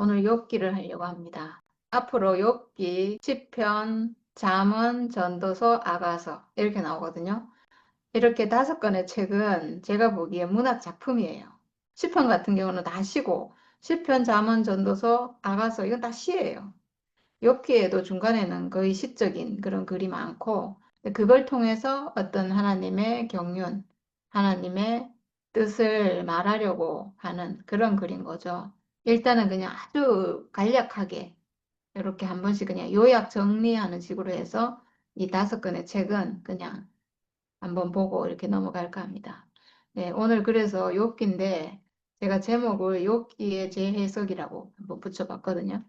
오늘 욥기를 하려고 합니다. 앞으로 욥기, 시편, 잠언, 전도서, 아가서 이렇게 나오거든요. 이렇게 5권의 책은 제가 보기에 문학 작품이에요. 시편 같은 경우는 다 시고, 시편, 잠언, 전도서, 아가서 이건 다 시예요. 욥기에도 중간에는 거의 시적인 그런 글이 많고, 그걸 통해서 어떤 하나님의 경륜, 하나님의 뜻을 말하려고 하는 그런 글인 거죠. 일단은 그냥 아주 간략하게 이렇게 한 번씩 그냥 요약 정리하는 식으로 해서 이 5권의 책은 그냥 한번 보고 이렇게 넘어갈까 합니다. 네, 오늘 그래서 욥기인데 제가 제목을 욥기의 재해석이라고 한번 붙여봤거든요.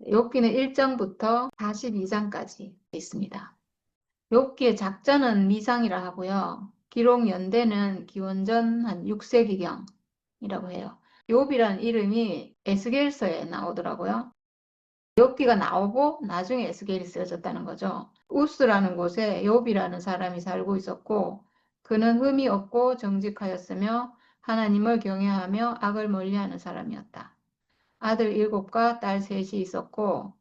욥기는 1장부터 42장까지 있습니다. 욥기의 작자는 미상이라 하고요. 기록 연대는 기원전 한 6세기경이라고 해요. 욥이라는 이름이 에스겔서에 나오더라고요. 욥기가 나오고 나중에 에스겔이 쓰여졌다는 거죠. 우스라는 곳에 욥이라는 사람이 살고 있었고 그는 흠이 없고 정직하였으며 하나님을 경외하며 악을 멀리하는 사람이었다. 아들 7과 딸 3이 있었고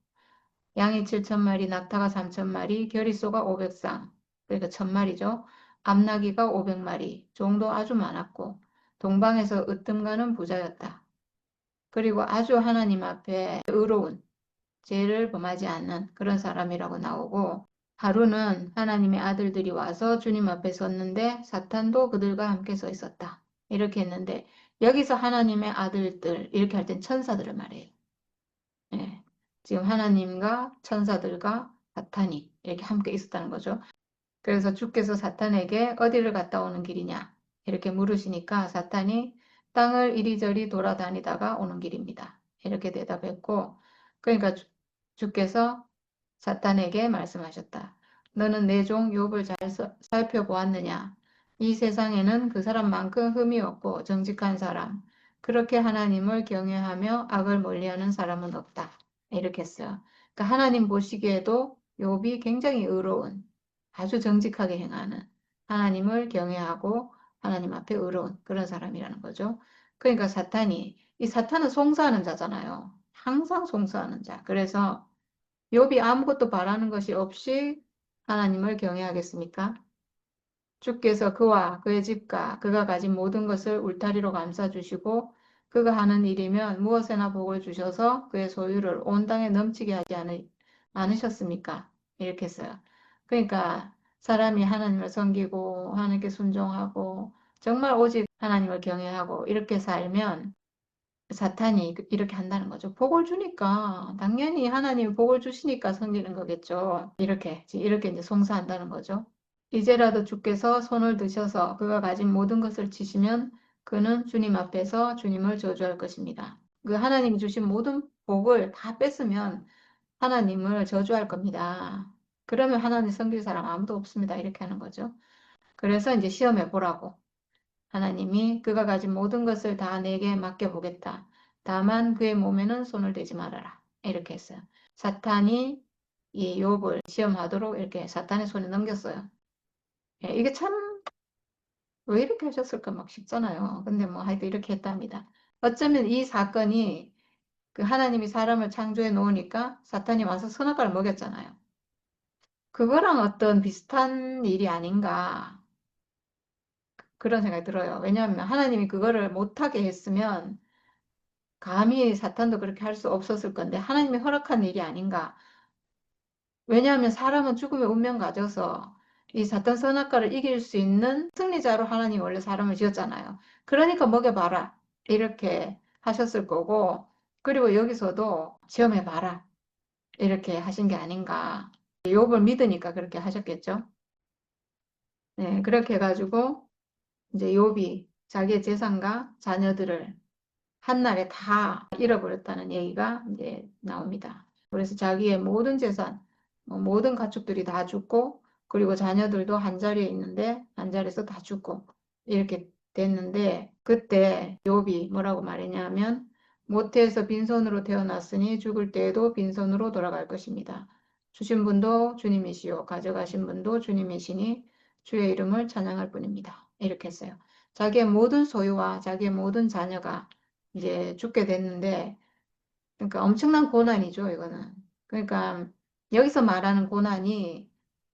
양이 7,000마리, 낙타가 3,000마리, 겨리소가 500쌍, 그러니까 1,000마리죠. 암나귀가 500마리, 종도 아주 많았고 동방에서 으뜸가는 부자였다. 그리고 아주 하나님 앞에 의로운 죄를 범하지 않는 그런 사람이라고 나오고 하루는 하나님의 아들들이 와서 주님 앞에 섰는데 사탄도 그들과 함께 서 있었다. 이렇게 했는데 여기서 하나님의 아들들 이렇게 할 땐 천사들을 말해요. 예. 지금 하나님과 천사들과 사탄이 이렇게 함께 있었다는 거죠. 그래서 주께서 사탄에게 어디를 갔다 오는 길이냐 이렇게 물으시니까 사탄이 땅을 이리저리 돌아다니다가 오는 길입니다. 이렇게 대답했고 그러니까 주께서 사탄에게 말씀하셨다. 너는 내 종 욥을 잘 살펴보았느냐? 이 세상에는 그 사람만큼 흠이 없고 정직한 사람, 그렇게 하나님을 경외하며 악을 멀리하는 사람은 없다. 이렇게 했어요. 그러니까 하나님 보시기에도 욥이 굉장히 의로운, 아주 정직하게 행하는, 하나님을 경외하고 하나님 앞에 의로운 그런 사람이라는 거죠. 그러니까 이 사탄은 송사하는 자잖아요. 항상 송사하는 자. 그래서 욥이 아무것도 바라는 것이 없이 하나님을 경외하겠습니까? 주께서 그와 그의 집과 그가 가진 모든 것을 울타리로 감싸주시고 그가 하는 일이면 무엇에나 복을 주셔서 그의 소유를 온 땅에 넘치게 하지 않으셨습니까? 이렇게 했어요. 그러니까 사람이 하나님을 섬기고 하나님께 순종하고 정말 오직 하나님을 경외하고 이렇게 살면 사탄이 이렇게 한다는 거죠. 복을 주니까 당연히 하나님이 복을 주시니까 섬기는 거겠죠. 이렇게 이제 송사한다는 거죠. 이제라도 주께서 손을 드셔서 그가 가진 모든 것을 치시면 그는 주님 앞에서 주님을 저주할 것입니다. 그 하나님이 주신 모든 복을 다 뺐으면 하나님을 저주할 겁니다. 그러면 하나님 섬길 사람 아무도 없습니다. 이렇게 하는 거죠. 그래서 이제 시험해 보라고. 하나님이 그가 가진 모든 것을 다 내게 맡겨보겠다. 다만 그의 몸에는 손을 대지 말아라. 이렇게 했어요. 사탄이 이 욥을 시험하도록 이렇게 사탄의 손에 넘겼어요. 예, 이게 참 왜 이렇게 하셨을까 막 싶잖아요. 근데 뭐 하여튼 이렇게 했답니다. 어쩌면 이 사건이 그 하나님이 사람을 창조해 놓으니까 사탄이 와서 선악과를 먹였잖아요. 그거랑 어떤 비슷한 일이 아닌가 그런 생각이 들어요. 왜냐하면 하나님이 그거를 못하게 했으면 감히 사탄도 그렇게 할 수 없었을 건데 하나님이 허락한 일이 아닌가. 왜냐하면 사람은 죽음의 운명 가져서 이 사탄 선악과를 이길 수 있는 승리자로 하나님이 원래 사람을 지었잖아요. 그러니까 먹여봐라. 이렇게 하셨을 거고 그리고 여기서도 시험해봐라. 이렇게 하신 게 아닌가. 욥을 믿으니까 그렇게 하셨겠죠. 네, 그렇게 해가지고 이제 욥이 자기의 재산과 자녀들을 한날에 다 잃어버렸다는 얘기가 이제 나옵니다. 그래서 자기의 모든 재산, 모든 가축들이 다 죽고 그리고 자녀들도 한 자리에 있는데 한 자리에서 다 죽고 이렇게 됐는데 그때 욥이 뭐라고 말했냐면 모태에서 빈손으로 태어났으니 죽을 때에도 빈손으로 돌아갈 것입니다. 주신 분도 주님이시요 가져가신 분도 주님이시니 주의 이름을 찬양할 뿐입니다. 이렇게 했어요. 자기의 모든 소유와 자기의 모든 자녀가 이제 죽게 됐는데 그러니까 엄청난 고난이죠, 이거는. 그러니까 여기서 말하는 고난이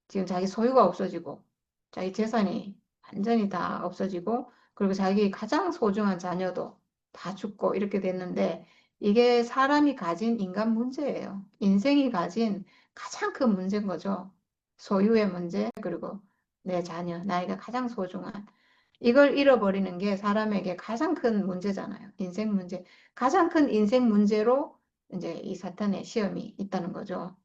지금 자기 소유가 없어지고, 자기 재산이 완전히 다 없어지고, 그리고 자기 가장 소중한 자녀도 다 죽고 이렇게 됐는데, 이게 사람이 가진 인간 문제예요. 인생이 가진 가장 큰 문제인 거죠. 소유의 문제, 그리고 내 자녀, 나이가 가장 소중한. 이걸 잃어버리는 게 사람에게 가장 큰 문제잖아요. 인생 문제. 가장 큰 인생 문제로 이제 이 사탄의 시험이 있다는 거죠.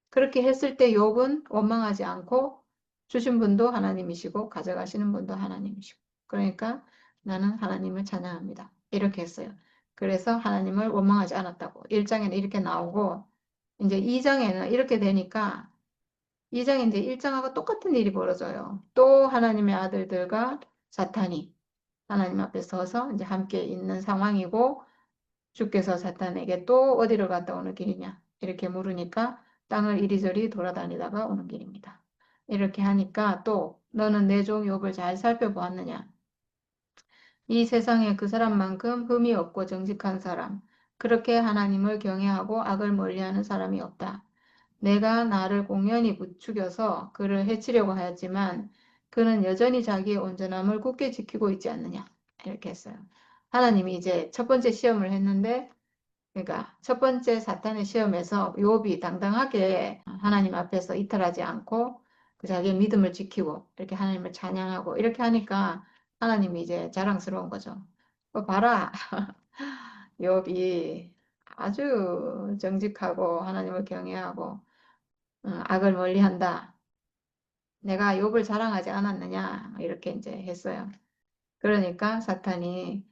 그렇게 했을 때 욥은 원망하지 않고 주신 분도 하나님이시고 가져가시는 분도 하나님이시고. 그러니까 나는 하나님을 찬양합니다. 이렇게 했어요. 그래서 하나님을 원망하지 않았다고. 1장에는 이렇게 나오고 이제 2장에는 이렇게 되니까 2장인데 1장하고 똑같은 일이 벌어져요. 또 하나님의 아들들과 사탄이 하나님 앞에 서서 이제 함께 있는 상황이고 주께서 사탄에게 또 어디로 갔다 오는 길이냐 이렇게 물으니까 땅을 이리저리 돌아다니다가 오는 길입니다. 이렇게 하니까 또 너는 내 종 욥을 잘 살펴보았느냐? 이 세상에 그 사람만큼 흠이 없고 정직한 사람, 그렇게 하나님을 경외하고 악을 멀리하는 사람이 없다. 내가 나를 공연히 부추겨서 그를 해치려고 하였지만 그는 여전히 자기의 온전함을 굳게 지키고 있지 않느냐. 이렇게 했어요. 하나님이 이제 첫 번째 시험을 했는데 그러니까 첫 번째 사탄의 시험에서 욥이 당당하게 하나님 앞에서 이탈하지 않고 그 자기의 믿음을 지키고 이렇게 하나님을 찬양하고 이렇게 하니까 하나님이 이제 자랑스러운 거죠. 봐라. 욥이 아주 정직하고 하나님을 경외하고 악을 멀리한다. 내가 욥을 자랑하지 않았느냐 이렇게 이제 했어요. 그러니까 사탄이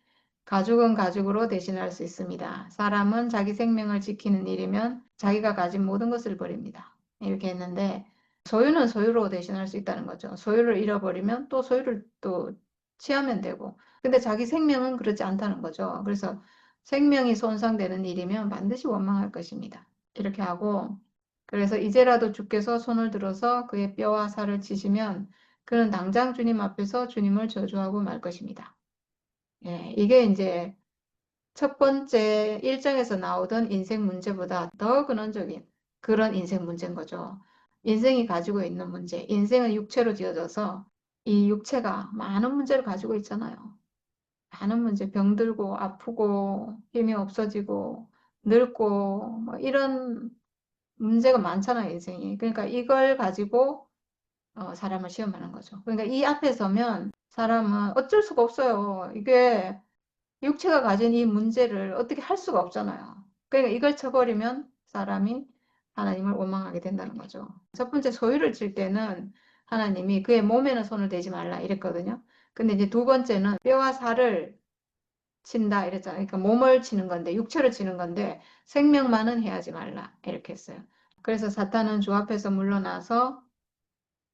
가죽은 가죽으로 대신할 수 있습니다. 사람은 자기 생명을 지키는 일이면 자기가 가진 모든 것을 버립니다. 이렇게 했는데 소유는 소유로 대신할 수 있다는 거죠. 소유를 잃어버리면 또 소유를 또 취하면 되고 근데 자기 생명은 그렇지 않다는 거죠. 그래서 생명이 손상되는 일이면 반드시 원망할 것입니다. 이렇게 하고 그래서 이제라도 주께서 손을 들어서 그의 뼈와 살을 치시면 그는 당장 주님 앞에서 주님을 저주하고 말 것입니다. 예, 이게 이제 첫 번째 1장에서 나오던 인생 문제보다 더 근원적인 그런 인생 문제인 거죠. 인생이 가지고 있는 문제. 인생은 육체로 지어져서 이 육체가 많은 문제를 가지고 있잖아요. 많은 문제, 병들고 아프고 힘이 없어지고 늙고 뭐 이런 문제가 많잖아요, 인생이. 그러니까 이걸 가지고 사람을 시험하는 거죠. 그러니까 이 앞에 서면 사람은 어쩔 수가 없어요. 이게 육체가 가진 이 문제를 어떻게 할 수가 없잖아요. 그러니까 이걸 쳐버리면 사람이 하나님을 원망하게 된다는 거죠. 첫 번째 소유를 칠 때는 하나님이 그의 몸에는 손을 대지 말라 이랬거든요. 근데 이제 두 번째는 뼈와 살을 친다 이랬잖아요. 그러니까 몸을 치는 건데 육체를 치는 건데 생명만은 해하지 말라 이렇게 했어요. 그래서 사탄은 주 앞에서 물러나서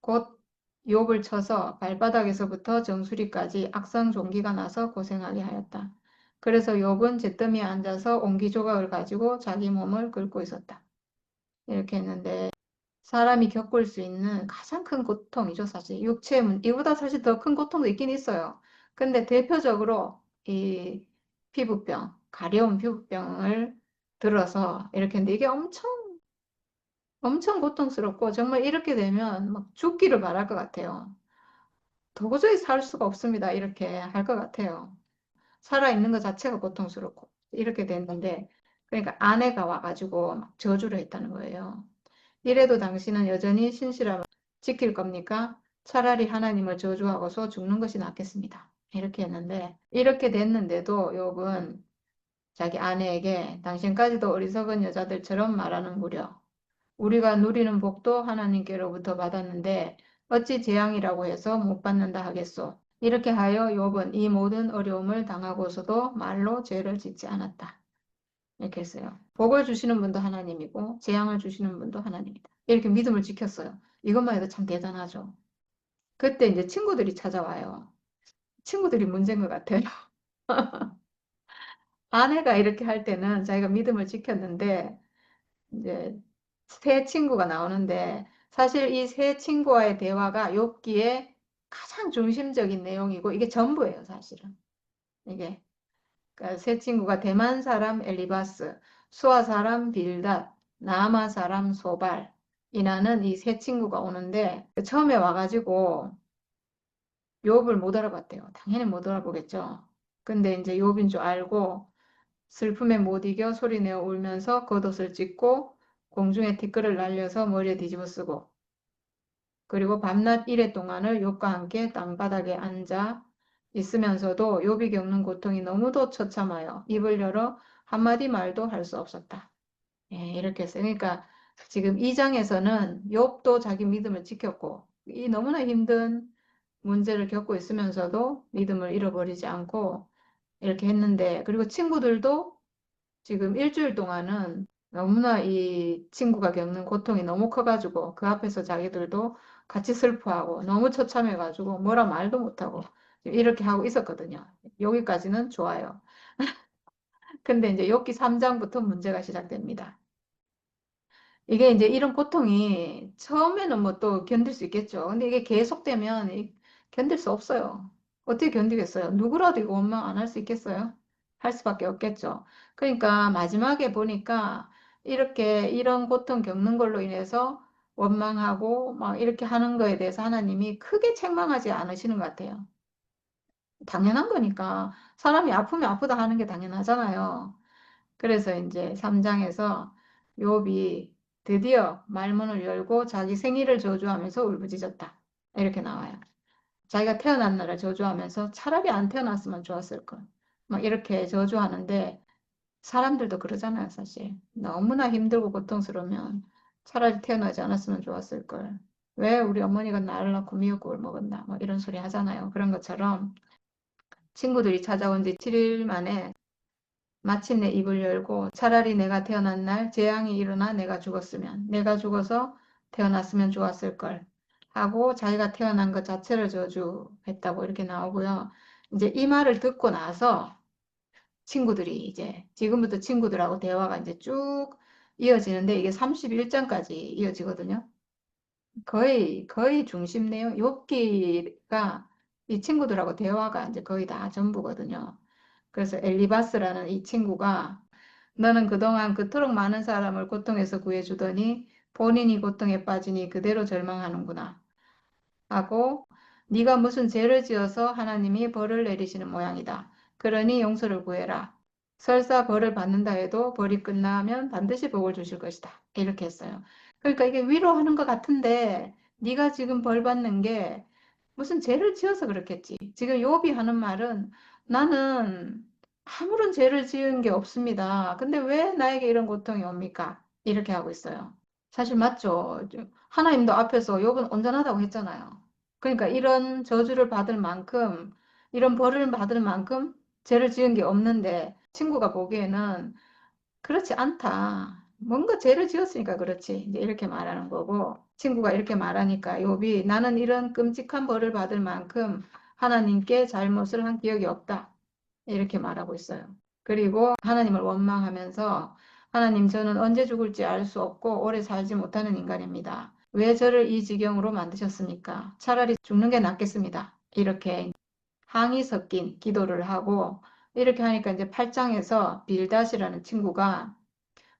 곧 욥을 쳐서 발바닥에서부터 정수리까지 악성 종기가 나서 고생하게 하였다. 그래서 욥은 잿더미에 앉아서 옹기 조각을 가지고 자기 몸을 긁고 있었다. 이렇게 했는데 사람이 겪을 수 있는 가장 큰 고통이죠, 사실. 육체의 이보다 사실 더 큰 고통도 있긴 있어요. 근데 대표적으로 이 피부병, 가려운 피부병을 들어서 이렇게 했는데 이게 엄청 고통스럽고 정말 이렇게 되면 막 죽기를 바랄 것 같아요. 도저히 살 수가 없습니다. 이렇게 할 것 같아요. 살아있는 것 자체가 고통스럽고 이렇게 됐는데 그러니까 아내가 와가지고 막 저주를 했다는 거예요. 이래도 당신은 여전히 신실함을 지킬 겁니까? 차라리 하나님을 저주하고서 죽는 것이 낫겠습니다. 이렇게 했는데 이렇게 됐는데도 욥은 자기 아내에게 당신까지도 어리석은 여자들처럼 말하는구려. 우리가 누리는 복도 하나님께로부터 받았는데 어찌 재앙이라고 해서 못 받는다 하겠소. 이렇게 하여 욥은 이 모든 어려움을 당하고서도 말로 죄를 짓지 않았다. 이렇게 했어요. 복을 주시는 분도 하나님이고 재앙을 주시는 분도 하나님이다. 이렇게 믿음을 지켰어요. 이것만 해도 참 대단하죠. 그때 이제 친구들이 찾아와요. 친구들이 문제인 것 같아요. 아내가 이렇게 할 때는 자기가 믿음을 지켰는데 이제 새 친구가 나오는데 사실 이 새 친구와의 대화가 욥기의 가장 중심적인 내용이고 이게 전부예요, 사실은. 이게 그러니까 새 친구가 대만 사람 엘리바스. 수아 사람 빌닷, 나아마 사람 소발 이라는 이 세 친구가 오는데 처음에 와가지고 욥을 못 알아봤대요. 당연히 못 알아보겠죠. 근데 이제 욥인 줄 알고 슬픔에 못 이겨 소리내어 울면서 겉옷을 찢고 공중에 티끌을 날려서 머리에 뒤집어 쓰고 그리고 밤낮 이래 동안을 욥과 함께 땅바닥에 앉아 있으면서도 욥이 겪는 고통이 너무도 처참하여 입을 열어 한마디 말도 할 수 없었다. 예, 이렇게 했어요. 그러니까 지금 이 장에서는 욥도 자기 믿음을 지켰고 이 너무나 힘든 문제를 겪고 있으면서도 믿음을 잃어버리지 않고 이렇게 했는데 그리고 친구들도 지금 일주일 동안은 너무나 이 친구가 겪는 고통이 너무 커가지고 그 앞에서 자기들도 같이 슬퍼하고 너무 처참해가지고 뭐라 말도 못하고 이렇게 하고 있었거든요. 여기까지는 좋아요. 근데 이제 욥기 3장부터 문제가 시작됩니다. 이게 이제 이런 고통이 처음에는 뭐 또 견딜 수 있겠죠. 근데 이게 계속되면 견딜 수 없어요. 어떻게 견디겠어요? 누구라도 이거 원망 안 할 수 있겠어요? 할 수밖에 없겠죠. 그러니까 마지막에 보니까 이렇게 이런 고통 겪는 걸로 인해서 원망하고 막 이렇게 하는 거에 대해서 하나님이 크게 책망하지 않으시는 것 같아요. 당연한 거니까 사람이 아프면 아프다 하는 게 당연하잖아요. 그래서 이제 3장에서 욥이 드디어 말문을 열고 자기 생일을 저주하면서 울부짖었다. 이렇게 나와요. 자기가 태어난 날을 저주하면서 차라리 안 태어났으면 좋았을 걸. 막 이렇게 저주하는데 사람들도 그러잖아요, 사실. 너무나 힘들고 고통스러우면 차라리 태어나지 않았으면 좋았을 걸. 왜 우리 어머니가 나를 낳고 미역국을 먹었나? 뭐 이런 소리 하잖아요. 그런 것처럼 친구들이 찾아온 지 7일 만에 마침내 입을 열고 차라리 내가 태어난 날 재앙이 일어나 내가 죽었으면 내가 죽어서 태어났으면 좋았을 걸 하고 자기가 태어난 것 자체를 저주했다고 이렇게 나오고요. 이제 이 말을 듣고 나서 친구들이 이제 지금부터 친구들하고 대화가 이제 쭉 이어지는데 이게 31장까지 이어지거든요. 거의 중심 내용, 욥기가 이 친구들하고 대화가 이제 거의 다 전부거든요. 그래서 엘리바스라는 이 친구가 너는 그동안 그토록 많은 사람을 고통에서 구해주더니 본인이 고통에 빠지니 그대로 절망하는구나 하고 네가 무슨 죄를 지어서 하나님이 벌을 내리시는 모양이다. 그러니 용서를 구해라. 설사 벌을 받는다 해도 벌이 끝나면 반드시 복을 주실 것이다. 이렇게 했어요. 그러니까 이게 위로하는 것 같은데 네가 지금 벌 받는 게 무슨 죄를 지어서 그렇겠지. 지금 욥이 하는 말은 나는 아무런 죄를 지은 게 없습니다. 근데 왜 나에게 이런 고통이 옵니까? 이렇게 하고 있어요. 사실 맞죠. 하나님도 앞에서 욥은 온전하다고 했잖아요. 그러니까 이런 저주를 받을 만큼, 이런 벌을 받을 만큼 죄를 지은 게 없는데 친구가 보기에는 그렇지 않다. 뭔가 죄를 지었으니까 그렇지. 이제 이렇게 말하는 거고 친구가 이렇게 말하니까 욥이 나는 이런 끔찍한 벌을 받을 만큼 하나님께 잘못을 한 기억이 없다. 이렇게 말하고 있어요. 그리고 하나님을 원망하면서 하나님 저는 언제 죽을지 알 수 없고 오래 살지 못하는 인간입니다. 왜 저를 이 지경으로 만드셨습니까? 차라리 죽는 게 낫겠습니다. 이렇게 항의 섞인 기도를 하고 이렇게 하니까 이제 8장에서 빌닷이라는 친구가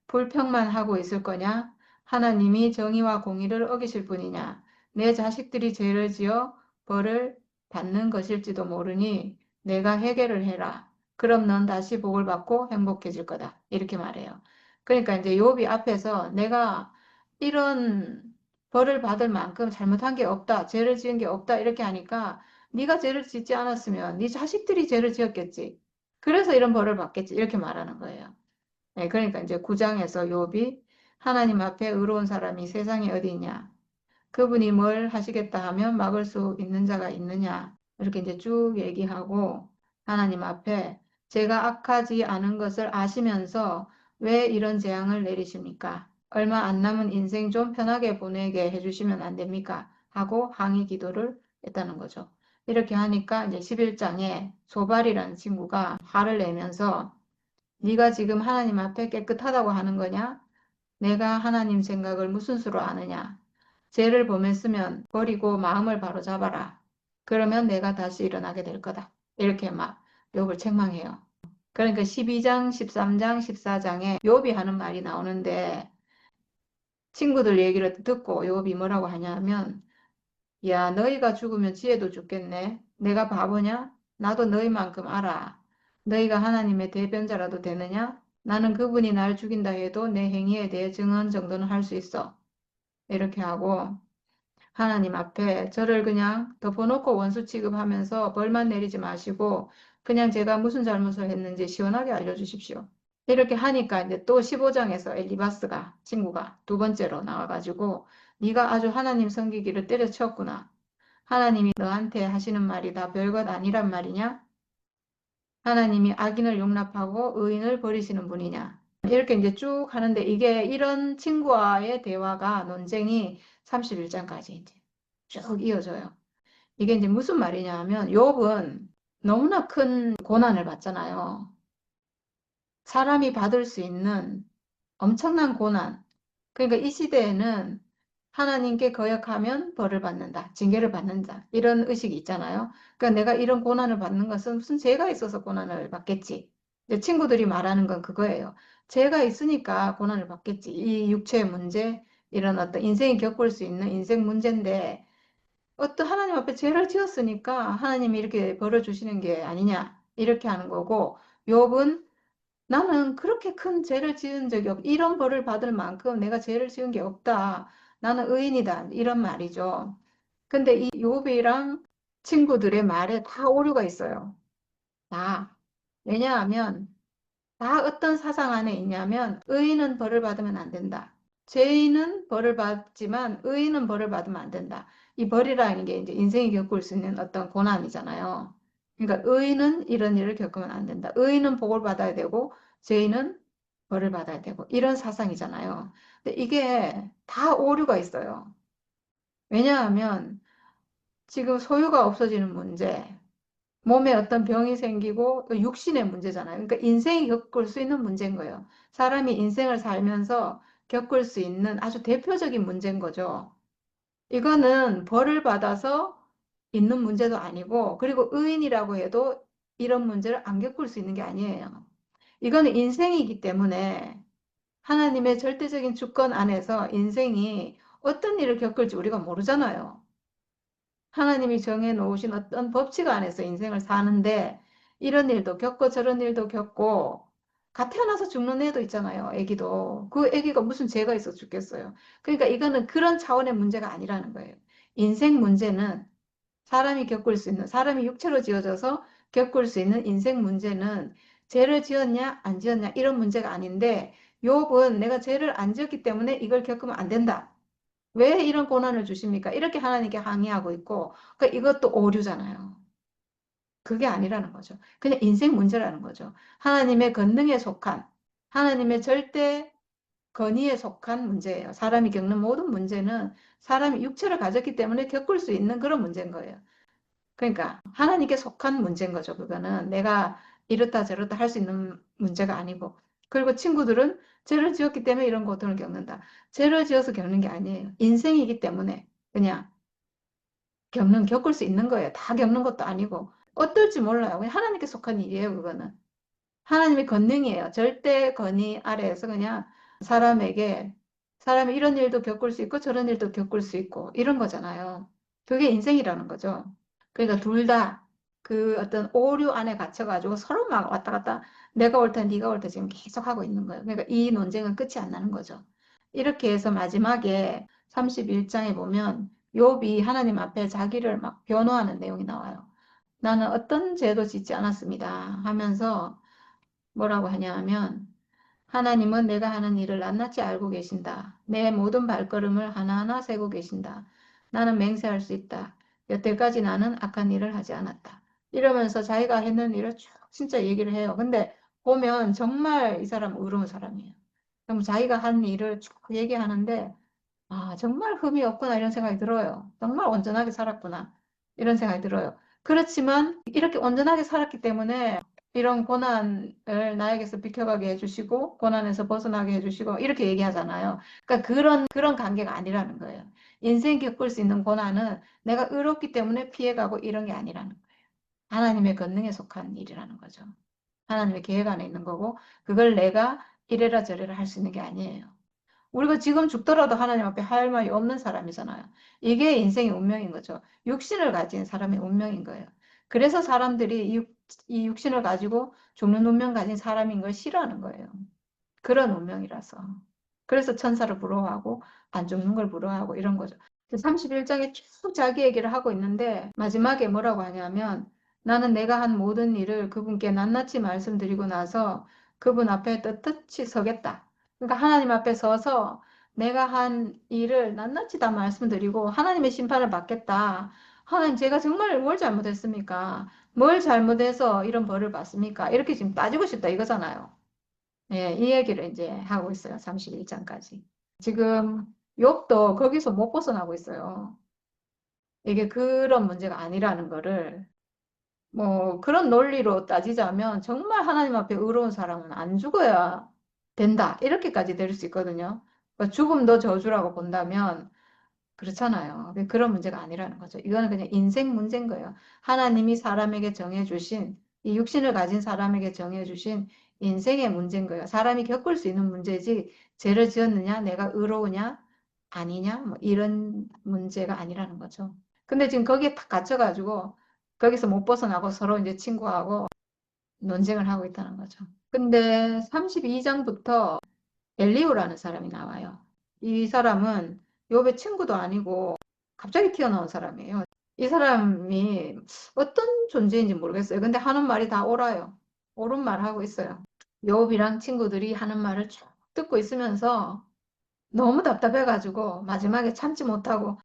불평만 하고 있을 거냐? 하나님이 정의와 공의를 어기실 분이냐? 내 자식들이 죄를 지어 벌을 받는 것일지도 모르니 내가 해결을 해라. 그럼 넌 다시 복을 받고 행복해질 거다. 이렇게 말해요. 그러니까 이제 욥이 앞에서 내가 이런 벌을 받을 만큼 잘못한 게 없다. 죄를 지은 게 없다. 이렇게 하니까 네가 죄를 짓지 않았으면 네 자식들이 죄를 지었겠지. 그래서 이런 벌을 받겠지. 이렇게 말하는 거예요. 네, 그러니까 이제 9장에서 욥이 하나님 앞에 의로운 사람이 세상에 어디 있냐? 그분이 뭘 하시겠다 하면 막을 수 있는 자가 있느냐? 이렇게 이제 쭉 얘기하고 하나님 앞에 제가 악하지 않은 것을 아시면서 왜 이런 재앙을 내리십니까? 얼마 안 남은 인생 좀 편하게 보내게 해주시면 안 됩니까? 하고 항의 기도를 했다는 거죠. 이렇게 하니까 이제 11장에 소발이라는 친구가 화를 내면서 네가 지금 하나님 앞에 깨끗하다고 하는 거냐? 내가 하나님 생각을 무슨 수로 아느냐? 죄를 범했으면 버리고 마음을 바로 잡아라. 그러면 내가 다시 일어나게 될 거다. 이렇게 막 욥을 책망해요. 그러니까 12장, 13장, 14장에 욥이 하는 말이 나오는데 친구들 얘기를 듣고 욥이 뭐라고 하냐면 야, 너희가 죽으면 지혜도 죽겠네. 내가 바보냐? 나도 너희만큼 알아. 너희가 하나님의 대변자라도 되느냐? 나는 그분이 날 죽인다 해도 내 행위에 대해 증언 정도는 할 수 있어. 이렇게 하고 하나님 앞에 저를 그냥 덮어놓고 원수 취급하면서 벌만 내리지 마시고 그냥 제가 무슨 잘못을 했는지 시원하게 알려주십시오. 이렇게 하니까 이제 또 15장에서 엘리바스가 친구가 두 번째로 나와가지고 네가 아주 하나님 섬기기를 때려쳤구나. 하나님이 너한테 하시는 말이 다 별것 아니란 말이냐? 하나님이 악인을 용납하고 의인을 버리시는 분이냐? 이렇게 이제 쭉 하는데 이게 이런 친구와의 대화가 논쟁이 31장까지 이제 쭉 이어져요. 이게 이제 무슨 말이냐 하면 욥은 너무나 큰 고난을 받잖아요. 사람이 받을 수 있는 엄청난 고난. 그러니까 이 시대에는 하나님께 거역하면 벌을 받는다, 징계를 받는다, 이런 의식이 있잖아요. 그러니까 내가 이런 고난을 받는 것은 무슨 죄가 있어서 고난을 받겠지. 이제 친구들이 말하는 건 그거예요. 죄가 있으니까 고난을 받겠지. 이 육체의 문제, 이런 어떤 인생이 겪을 수 있는 인생 문제인데, 어떤 하나님 앞에 죄를 지었으니까 하나님이 이렇게 벌을 주시는 게 아니냐, 이렇게 하는 거고, 욥은 나는 그렇게 큰 죄를 지은 적이 이런 벌을 받을 만큼 내가 죄를 지은 게 없다. 나는 의인이다. 이런 말이죠. 근데 이 욥이랑 친구들의 말에 다 오류가 있어요. 다. 왜냐하면 다 어떤 사상 안에 있냐면 의인은 벌을 받으면 안 된다. 죄인은 벌을 받지만 의인은 벌을 받으면 안 된다. 이 벌이라는 게 이제 인생이 겪을 수 있는 어떤 고난이잖아요. 그러니까 의인은 이런 일을 겪으면 안 된다. 의인은 복을 받아야 되고 죄인은 벌을 받아야 되고 이런 사상이잖아요. 근데 이게 다 오류가 있어요. 왜냐하면 지금 소유가 없어지는 문제, 몸에 어떤 병이 생기고 육신의 문제잖아요. 그러니까 인생이 겪을 수 있는 문제인 거예요. 사람이 인생을 살면서 겪을 수 있는 아주 대표적인 문제인 거죠. 이거는 벌을 받아서 있는 문제도 아니고, 그리고 의인이라고 해도 이런 문제를 안 겪을 수 있는 게 아니에요. 이거는 인생이기 때문에 하나님의 절대적인 주권 안에서 인생이 어떤 일을 겪을지 우리가 모르잖아요. 하나님이 정해 놓으신 어떤 법칙 안에서 인생을 사는데 이런 일도 겪고 저런 일도 겪고 갓 태어나서 죽는 애도 있잖아요. 애기도. 그 애기가 무슨 죄가 있어 죽겠어요. 그러니까 이거는 그런 차원의 문제가 아니라는 거예요. 인생 문제는 사람이 겪을 수 있는, 사람이 육체로 지어져서 겪을 수 있는 인생 문제는 죄를 지었냐 안 지었냐 이런 문제가 아닌데 욥은 내가 죄를 안 지었기 때문에 이걸 겪으면 안 된다. 왜 이런 고난을 주십니까? 이렇게 하나님께 항의하고 있고, 그러니까 이것도 오류잖아요. 그게 아니라는 거죠. 그냥 인생 문제라는 거죠. 하나님의 권능에 속한, 하나님의 절대 권위에 속한 문제예요. 사람이 겪는 모든 문제는 사람이 육체를 가졌기 때문에 겪을 수 있는 그런 문제인 거예요. 그러니까 하나님께 속한 문제인 거죠. 그거는 내가 이렇다 저렇다 할 수 있는 문제가 아니고. 그리고 친구들은 죄를 지었기 때문에 이런 고통을 겪는다. 죄를 지어서 겪는 게 아니에요. 인생이기 때문에 그냥 겪을 수 있는 거예요. 다 겪는 것도 아니고. 어떨지 몰라요. 그냥 하나님께 속한 일이에요. 그거는. 하나님의 권능이에요. 절대 권위 아래에서 그냥 사람에게 사람이 이런 일도 겪을 수 있고 저런 일도 겪을 수 있고 이런 거잖아요. 그게 인생이라는 거죠. 그러니까 둘 다 그 어떤 오류 안에 갇혀가지고 서로 막 왔다 갔다 내가 옳다 네가 옳다 지금 계속 하고 있는 거예요. 그러니까 이 논쟁은 끝이 안 나는 거죠. 이렇게 해서 마지막에 31장에 보면 욥이 하나님 앞에 자기를 막 변호하는 내용이 나와요. 나는 어떤 죄도 짓지 않았습니다 하면서 뭐라고 하냐 하면 하나님은 내가 하는 일을 낱낱이 알고 계신다. 내 모든 발걸음을 하나하나 세고 계신다. 나는 맹세할 수 있다. 여태까지 나는 악한 일을 하지 않았다. 이러면서 자기가 했는 일을 쭉 진짜 얘기를 해요. 근데 보면 정말 이 사람 의로운 사람이에요. 그럼 자기가 한 일을 쭉 얘기하는데 아, 정말 흠이 없구나 이런 생각이 들어요. 정말 온전하게 살았구나 이런 생각이 들어요. 그렇지만 이렇게 온전하게 살았기 때문에 이런 고난을 나에게서 비켜가게 해주시고 고난에서 벗어나게 해주시고 이렇게 얘기하잖아요. 그러니까 그런 관계가 아니라는 거예요. 인생 겪을 수 있는 고난은 내가 의롭기 때문에 피해가고 이런 게 아니라는 거예요. 하나님의 권능에 속한 일이라는 거죠. 하나님의 계획 안에 있는 거고 그걸 내가 이래라 저래라 할 수 있는 게 아니에요. 우리가 지금 죽더라도 하나님 앞에 할 말이 없는 사람이잖아요. 이게 인생의 운명인 거죠. 육신을 가진 사람의 운명인 거예요. 그래서 사람들이 이 육신을 가지고 죽는 운명 가진 사람인 걸 싫어하는 거예요. 그런 운명이라서. 그래서 천사를 부러워하고 안 죽는 걸 부러워하고 이런 거죠. 31장에 쭉 자기 얘기를 하고 있는데 마지막에 뭐라고 하냐면 나는 내가 한 모든 일을 그분께 낱낱이 말씀드리고 나서 그분 앞에 떳떳이 서겠다. 그러니까 하나님 앞에 서서 내가 한 일을 낱낱이 다 말씀드리고 하나님의 심판을 받겠다. 하나님 제가 정말 뭘 잘못했습니까? 뭘 잘못해서 이런 벌을 받습니까? 이렇게 지금 따지고 싶다 이거잖아요. 예, 이 얘기를 이제 하고 있어요. 31장까지. 지금 욥도 거기서 못 벗어나고 있어요. 이게 그런 문제가 아니라는 거를 뭐 그런 논리로 따지자면 정말 하나님 앞에 의로운 사람은 안 죽어야 된다. 이렇게까지 될 수 있거든요. 그러니까 죽음도 저주라고 본다면 그렇잖아요. 그런 문제가 아니라는 거죠. 이거는 그냥 인생 문제인 거예요. 하나님이 사람에게 정해주신, 이 육신을 가진 사람에게 정해주신 인생의 문제인 거예요. 사람이 겪을 수 있는 문제지, 죄를 지었느냐, 내가 의로우냐, 아니냐, 뭐 이런 문제가 아니라는 거죠. 근데 지금 거기에 탁 갇혀가지고, 거기서 못 벗어나고 서로 이제 친구하고 논쟁을 하고 있다는 거죠. 근데 32장부터 엘리후라는 사람이 나와요. 이 사람은 욥의 친구도 아니고 갑자기 튀어나온 사람이에요. 이 사람이 어떤 존재인지 모르겠어요. 근데 하는 말이 다 옳아요. 옳은 말 하고 있어요. 욥이랑 친구들이 하는 말을 쭉 듣고 있으면서 너무 답답해가지고 마지막에 참지 못하고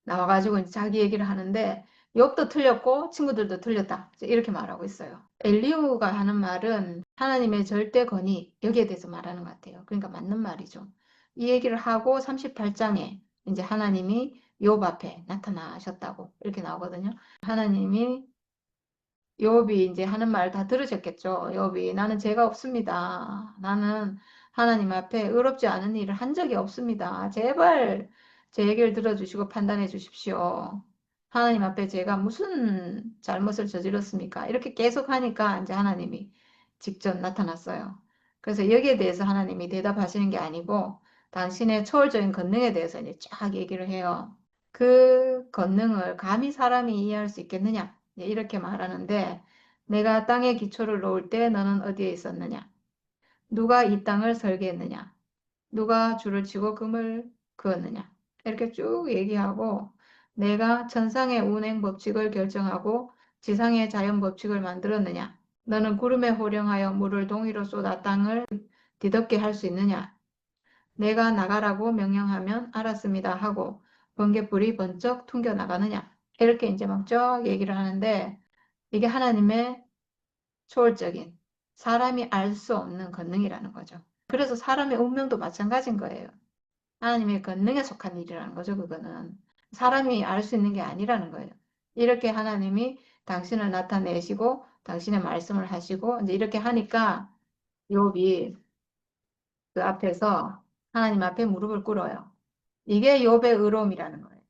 나와가지고 이제 자기 얘기를 하는데 욥도 틀렸고 친구들도 틀렸다. 이렇게 말하고 있어요. 엘리후가 하는 말은 하나님의 절대 권위 여기에 대해서 말하는 것 같아요. 그러니까 맞는 말이죠. 이 얘기를 하고 38장에 이제 하나님이 욥 앞에 나타나셨다고 이렇게 나오거든요. 하나님이 욥이 이제 하는 말 다 들으셨겠죠. 욥이 나는 죄가 없습니다. 나는 하나님 앞에 의롭지 않은 일을 한 적이 없습니다. 제발 제 얘기를 들어주시고 판단해 주십시오. 하나님 앞에 제가 무슨 잘못을 저질렀습니까? 이렇게 계속 하니까 이제 하나님이 직접 나타났어요. 그래서 여기에 대해서 하나님이 대답하시는 게 아니고 당신의 초월적인 권능에 대해서 이제 쫙 얘기를 해요. 그 권능을 감히 사람이 이해할 수 있겠느냐? 이렇게 말하는데 내가 땅에 기초를 놓을 때 너는 어디에 있었느냐? 누가 이 땅을 설계했느냐? 누가 줄을 치고 금을 그었느냐? 이렇게 쭉 얘기하고 내가 천상의 운행 법칙을 결정하고 지상의 자연 법칙을 만들었느냐? 너는 구름에 호령하여 물을 동이로 쏟아 땅을 뒤덮게 할 수 있느냐? 내가 나가라고 명령하면 알았습니다 하고 번갯불이 번쩍 튕겨 나가느냐? 이렇게 이제 막 쭉 얘기를 하는데 이게 하나님의 초월적인 사람이 알 수 없는 권능이라는 거죠. 그래서 사람의 운명도 마찬가지인 거예요. 하나님의 권능에 속한 일이라는 거죠. 그거는 사람이 알 수 있는 게 아니라는 거예요. 이렇게 하나님이 당신을 나타내시고 당신의 말씀을 하시고 이제 이렇게 하니까 욥이 그 앞에서 하나님 앞에 무릎을 꿇어요. 이게 욥의 의로움이라는 거예요.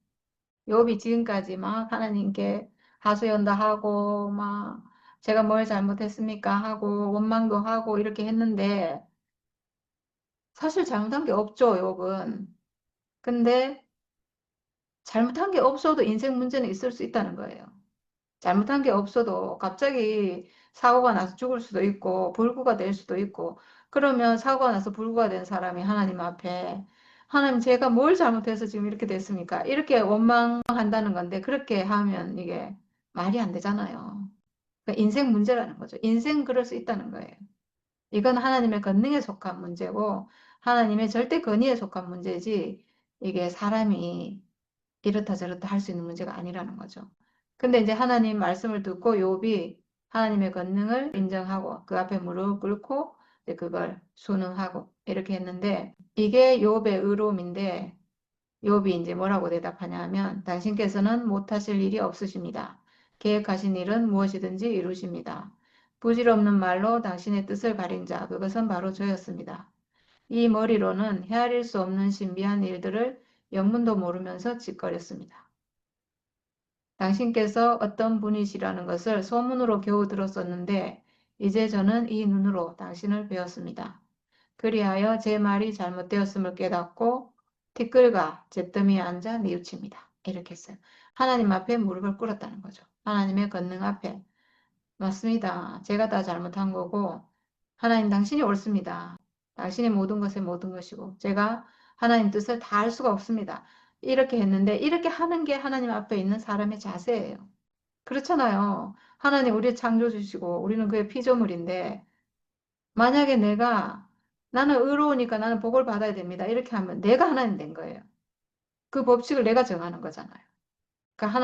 욥이 지금까지 막 하나님께 하소연도 하고 막 제가 뭘 잘못했습니까 하고 원망도 하고 이렇게 했는데 사실 잘못한 게 없죠, 욥은. 근데 잘못한 게 없어도 인생 문제는 있을 수 있다는 거예요. 잘못한 게 없어도 갑자기 사고가 나서 죽을 수도 있고 불구가 될 수도 있고 그러면 사고가 나서 불구가 된 사람이 하나님 앞에 하나님 제가 뭘 잘못해서 지금 이렇게 됐습니까? 이렇게 원망한다는 건데 그렇게 하면 이게 말이 안 되잖아요. 그러니까 인생 문제라는 거죠. 인생 그럴 수 있다는 거예요. 이건 하나님의 권능에 속한 문제고 하나님의 절대 권위에 속한 문제지 이게 사람이 이렇다 저렇다 할 수 있는 문제가 아니라는 거죠. 근데 이제 하나님 말씀을 듣고 욥이 하나님의 권능을 인정하고 그 앞에 무릎 꿇고 이제 그걸 순응하고 이렇게 했는데 이게 욥의 의로움인데 욥이 이제 뭐라고 대답하냐면 당신께서는 못하실 일이 없으십니다. 계획하신 일은 무엇이든지 이루십니다. 부질없는 말로 당신의 뜻을 가린 자 그것은 바로 저였습니다. 이 머리로는 헤아릴 수 없는 신비한 일들을 영문도 모르면서 짓거렸습니다. 당신께서 어떤 분이시라는 것을 소문으로 겨우 들었었는데 이제 저는 이 눈으로 당신을 배웠습니다. 그리하여 제 말이 잘못되었음을 깨닫고 티끌과 잿더미에 앉아 뉘우칩니다. 이렇게 했어요. 하나님 앞에 무릎을 꿇었다는 거죠. 하나님의 권능 앞에. 맞습니다. 제가 다 잘못한 거고 하나님 당신이 옳습니다. 당신이 모든 것의 모든 것이고 제가 하나님 뜻을 다 알 수가 없습니다. 이렇게 했는데 이렇게 하는 게 하나님 앞에 있는 사람의 자세예요. 그렇잖아요. 하나님 우리 창조주시고 우리는 그의 피조물인데 만약에 나는 의로우니까 나는 복을 받아야 됩니다. 이렇게 하면 내가 하나님 된 거예요. 그 법칙을 내가 정하는 거잖아요. 그러니까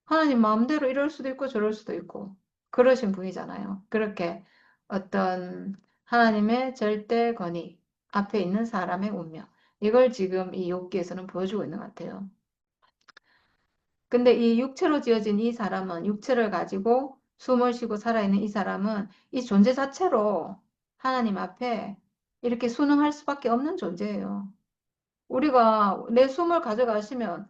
하나님 마음대로 이럴 수도 있고 저럴 수도 있고 그러신 분이잖아요. 그렇게 어떤 하나님의 절대 권위 앞에 있는 사람의 운명 이걸 지금 이 욥기에서는 보여주고 있는 것 같아요. 근데 이 육체로 지어진 이 사람은 육체를 가지고 숨을 쉬고 살아있는 이 사람은 이 존재 자체로 하나님 앞에 이렇게 순응할 수밖에 없는 존재예요. 우리가 내 숨을 가져가시면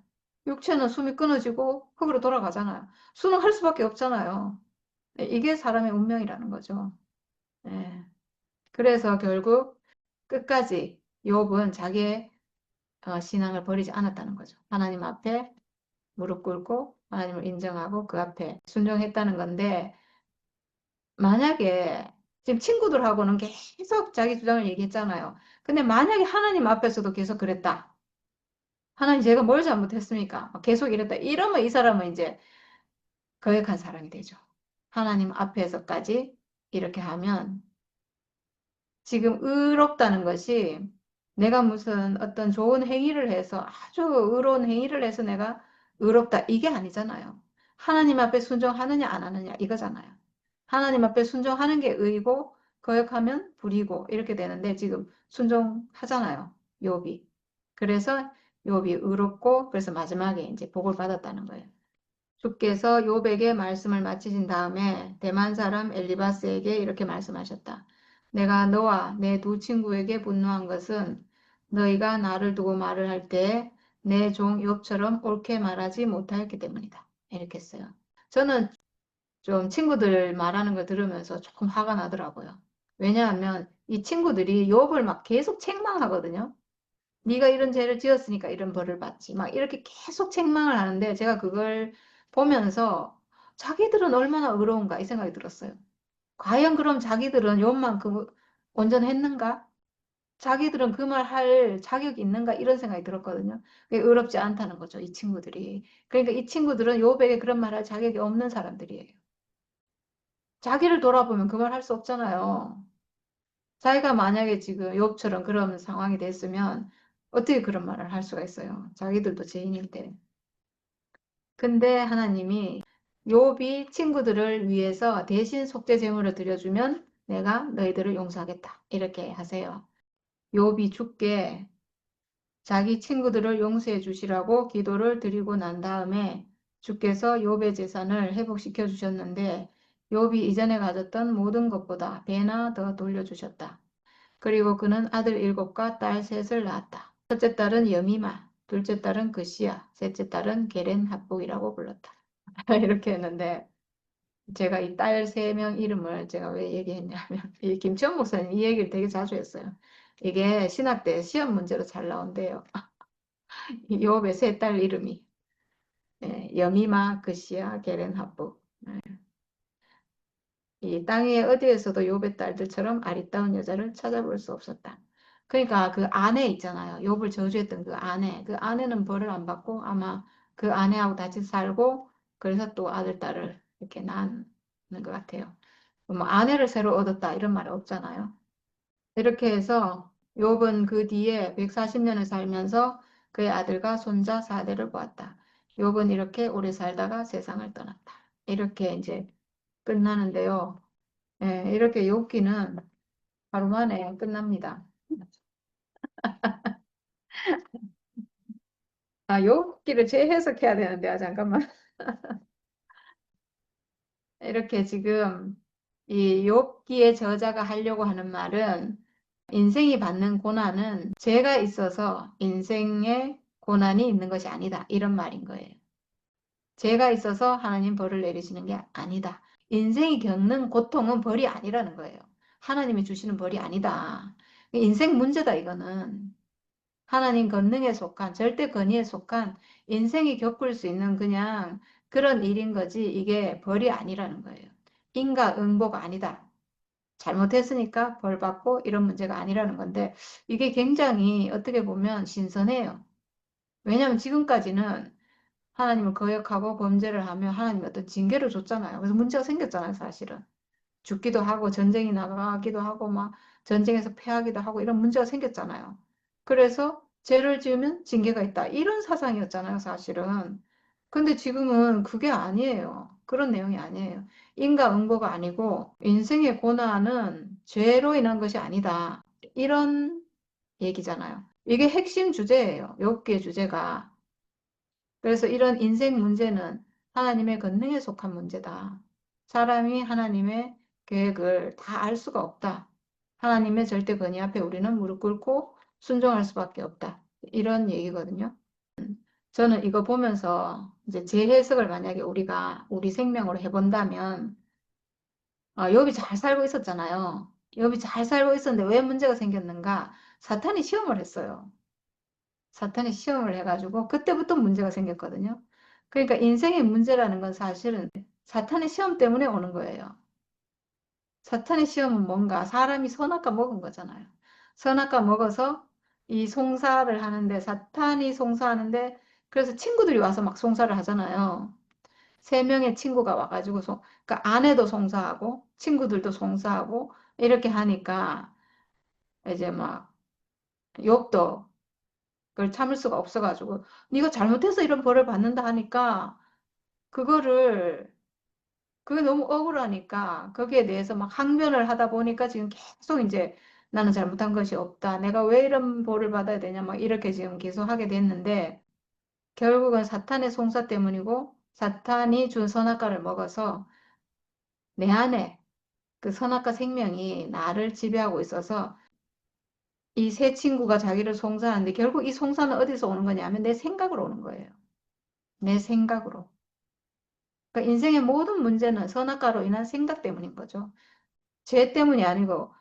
육체는 숨이 끊어지고 흙으로 돌아가잖아요. 순응할 수밖에 없잖아요. 네, 이게 사람의 운명이라는 거죠. 네. 그래서 결국 끝까지 욥은 자기의 신앙을 버리지 않았다는 거죠. 하나님 앞에 무릎 꿇고 하나님을 인정하고 그 앞에 순종했다는 건데 만약에 지금 친구들하고는 계속 자기 주장을 얘기했잖아요. 근데 만약에 하나님 앞에서도 계속 그랬다. 하나님 제가 뭘 잘못했습니까? 계속 이랬다. 이러면 이 사람은 이제 거역한 사람이 되죠. 하나님 앞에서까지 이렇게 하면 지금 의롭다는 것이 내가 무슨 어떤 좋은 행위를 해서 아주 의로운 행위를 해서 내가 의롭다 이게 아니잖아요. 하나님 앞에 순종하느냐 안 하느냐 이거잖아요. 하나님 앞에 순종하는 게 의고 거역하면 불이고 이렇게 되는데 지금 순종하잖아요. 욥이. 그래서 욥이 의롭고 그래서 마지막에 이제 복을 받았다는 거예요. 주께서 욥에게 말씀을 마치신 다음에 대만 사람 엘리바스에게 이렇게 말씀하셨다. 내가 너와 내 두 친구에게 분노한 것은 너희가 나를 두고 말을 할 때 내 종 욥처럼 옳게 말하지 못하였기 때문이다. 이렇게 했어요. 저는 좀 친구들 말하는 걸 들으면서 조금 화가 나더라고요. 왜냐하면 이 친구들이 욥을 막 계속 책망하거든요. 네가 이런 죄를 지었으니까 이런 벌을 받지. 막 이렇게 계속 책망을 하는데 제가 그걸 보면서 자기들은 얼마나 의로운가 이 생각이 들었어요. 과연 그럼 자기들은 요만큼 온전했는가? 자기들은 그 말 할 자격이 있는가? 이런 생각이 들었거든요. 그게 의롭지 않다는 거죠, 이 친구들이. 그러니까 이 친구들은 욥에게 그런 말 할 자격이 없는 사람들이에요. 자기를 돌아보면 그 말 할 수 없잖아요. 자기가 만약에 지금 욥처럼 그런 상황이 됐으면 어떻게 그런 말을 할 수가 있어요. 자기들도 죄인인데. 근데 하나님이 욥이 친구들을 위해서 대신 속죄 제물을 드려주면 내가 너희들을 용서하겠다. 이렇게 하세요. 욥이 죽게 자기 친구들을 용서해 주시라고 기도를 드리고 난 다음에 주께서 욥의 재산을 회복시켜 주셨는데 욥이 이전에 가졌던 모든 것보다 배나 더 돌려주셨다. 그리고 그는 아들 7과 딸 3을 낳았다. 첫째 딸은 여미마, 둘째 딸은 그시야, 셋째 딸은 게렌 합복이라고 불렀다. 이렇게 했는데 제가 이 딸 3명 이름을 제가 왜 얘기했냐면 이 김치원 목사님 이 얘기를 되게 자주 했어요. 이게 신학 때 시험 문제로 잘 나온대요. 이 욥의 3딸 이름이 여미마, 그시야, 게렌 합복. 이 땅의 어디에서도 욥의 딸들처럼 아리따운 여자를 찾아볼 수 없었다. 그러니까 그 아내 있잖아요. 욥을 저주했던 그 아내는 벌을 안 받고 아마 그 아내하고 같이 살고 그래서 또 아들, 딸을 이렇게 낳는 것 같아요. 뭐 아내를 새로 얻었다 이런 말 없잖아요. 이렇게 해서 욥은 그 뒤에 140년을 살면서 그의 아들과 손자 4대를 보았다. 욥은 이렇게 오래 살다가 세상을 떠났다. 이렇게 이제 끝나는데요. 이렇게 욥기는 하루 만에 끝납니다. 아, 욥기를 재해석해야 되는데, 잠깐만. 이렇게 지금 이 욥기의 저자가 하려고 하는 말은 인생이 받는 고난은 죄가 있어서 인생에 고난이 있는 것이 아니다. 이런 말인 거예요. 죄가 있어서 하나님 벌을 내리시는 게 아니다. 인생이 겪는 고통은 벌이 아니라는 거예요. 하나님이 주시는 벌이 아니다. 인생 문제다, 이거는. 하나님 권능에 속한, 절대 권위에 속한 인생이 겪을 수 있는 그냥 그런 일인 거지, 이게 벌이 아니라는 거예요. 인과 응보가 아니다. 잘못했으니까 벌 받고 이런 문제가 아니라는 건데, 이게 굉장히 어떻게 보면 신선해요. 왜냐하면 지금까지는 하나님을 거역하고 범죄를 하면 하나님이 어떤 징계를 줬잖아요. 그래서 문제가 생겼잖아요, 사실은. 죽기도 하고 전쟁이 나가기도 하고 막 전쟁에서 패하기도 하고 이런 문제가 생겼잖아요. 그래서 죄를 지으면 징계가 있다. 이런 사상이었잖아요, 사실은. 근데 지금은 그게 아니에요. 그런 내용이 아니에요. 인과응보가 아니고 인생의 고난은 죄로 인한 것이 아니다. 이런 얘기잖아요. 이게 핵심 주제예요. 욥기의 주제가. 그래서 이런 인생 문제는 하나님의 권능에 속한 문제다. 사람이 하나님의 계획을 다 알 수가 없다. 하나님의 절대 권위 앞에 우리는 무릎 꿇고 순종할 수밖에 없다. 이런 얘기거든요. 저는 이거 보면서 이제 제 해석을 만약에 우리가 우리 생명으로 해본다면, 욥이 잘 살고 있었잖아요. 욥이 잘 살고 있었는데 왜 문제가 생겼는가? 사탄이 시험을 했어요. 사탄이 시험을 해가지고 그때부터 문제가 생겼거든요. 그러니까 인생의 문제라는 건 사실은 사탄의 시험 때문에 오는 거예요. 사탄의 시험은 뭔가 사람이 선악과 먹은 거잖아요. 선악과 먹어서 이 송사를 하는데 사탄이 송사하는데 그래서 친구들이 와서 막 송사를 하잖아요. 세 명의 친구가 와가지고 그러니까 아내도 송사하고 친구들도 송사하고 이렇게 하니까 이제 막 욕도 그걸 참을 수가 없어가지고 네가 잘못해서 이런 벌을 받는다 하니까 그거를 그게 너무 억울하니까 거기에 대해서 막 항변을 하다 보니까 지금 계속 이제 나는 잘못한 것이 없다. 내가 왜 이런 벌을 받아야 되냐 막 이렇게 지금 계속 하게 됐는데 결국은 사탄의 송사 때문이고 사탄이 준 선악과를 먹어서 내 안에 그 선악과 생명이 나를 지배하고 있어서 이 세 친구가 자기를 송사하는데 결국 이 송사는 어디서 오는 거냐면 내 생각으로 오는 거예요. 내 생각으로. 그러니까 인생의 모든 문제는 선악과로 인한 생각 때문인 거죠. 죄 때문이 아니고,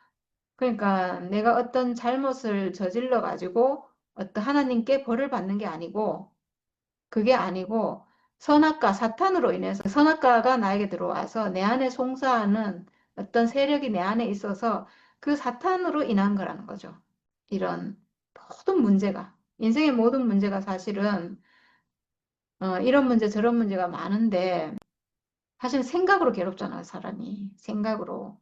그러니까 내가 어떤 잘못을 저질러 가지고 어떤 하나님께 벌을 받는 게 아니고, 그게 아니고 선악과 사탄으로 인해서 선악과가 나에게 들어와서 내 안에 송사하는 어떤 세력이 내 안에 있어서 그 사탄으로 인한 거라는 거죠. 이런 모든 문제가, 인생의 모든 문제가 사실은 이런 문제 저런 문제가 많은데 사실 생각으로 괴롭잖아요, 사람이. 생각으로.